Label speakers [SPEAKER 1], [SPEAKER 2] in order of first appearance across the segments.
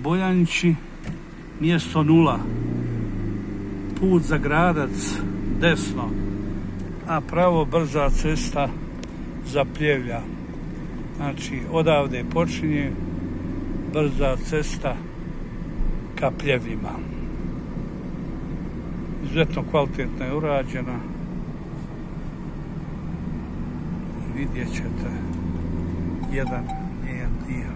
[SPEAKER 1] Boljanići, mjesto 0, put za Gradac desno, a pravo brza cesta za Pljevlja. Znači odavde počinje brza cesta ka Pljevljima. Izuzetno kvalitetno je urađena. Vidjet ćete jedan dio.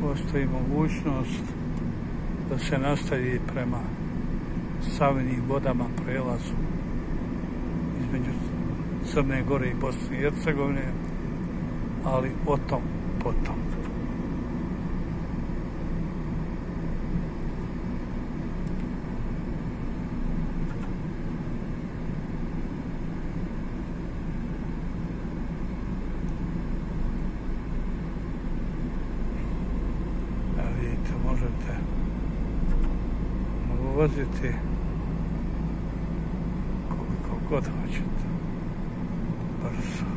[SPEAKER 1] Postoji mogućnost da se nastavi prema Savinim vodama prelazu između Crne Gore i Bosne i Hercegovine, ali o tom potom. Vidite, možete voziti koliko god hoćete, brzo.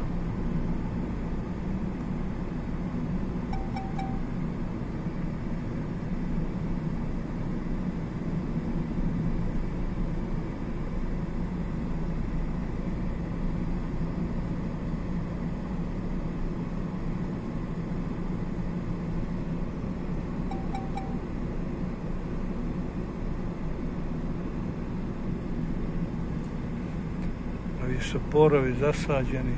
[SPEAKER 1] Ovi su borovi zasađeni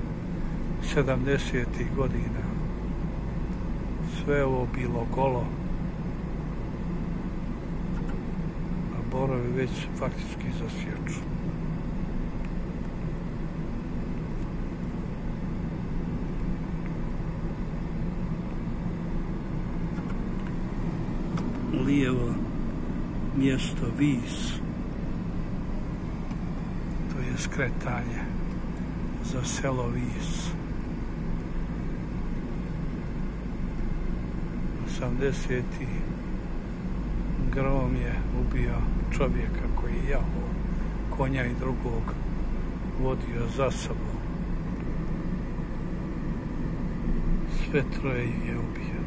[SPEAKER 1] 70-ih godina. Sve ovo bilo golo, a borovi već faktički zasječu. Lijevo mjesto Vis, to je skretanje za selo Vis. 80-ih grom je ubio čovjeka koji je jahao konja i drugog vodio za sobom. Sve troje ih je ubio.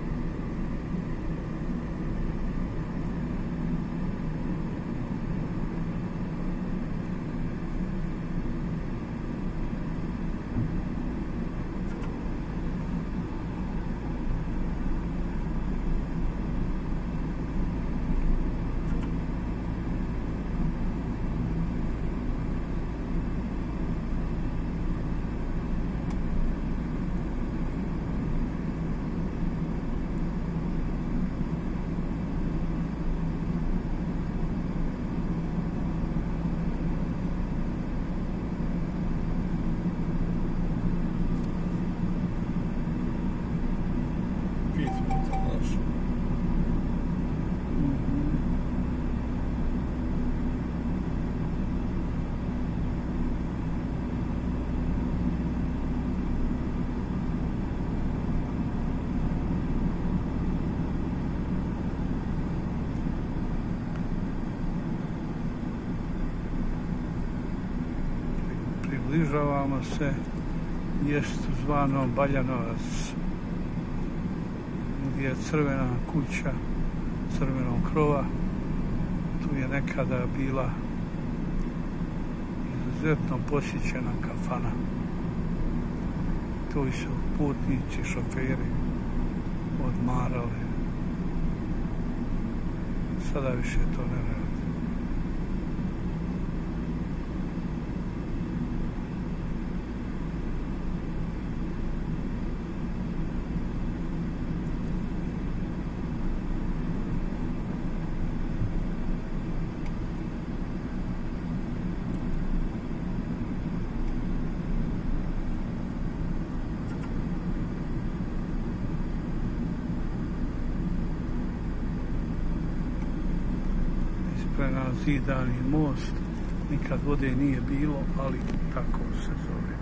[SPEAKER 1] Približavamo se mjestu zvanom Baljanovac, gdje je crvena kuća crvenog krova. Tu je nekada bila izuzetno posjećena kafana. Tu su putnici, šoferi odmarali. Sada više to ne radi. Zidani most, nikad vode nije bilo, ali tako se zove.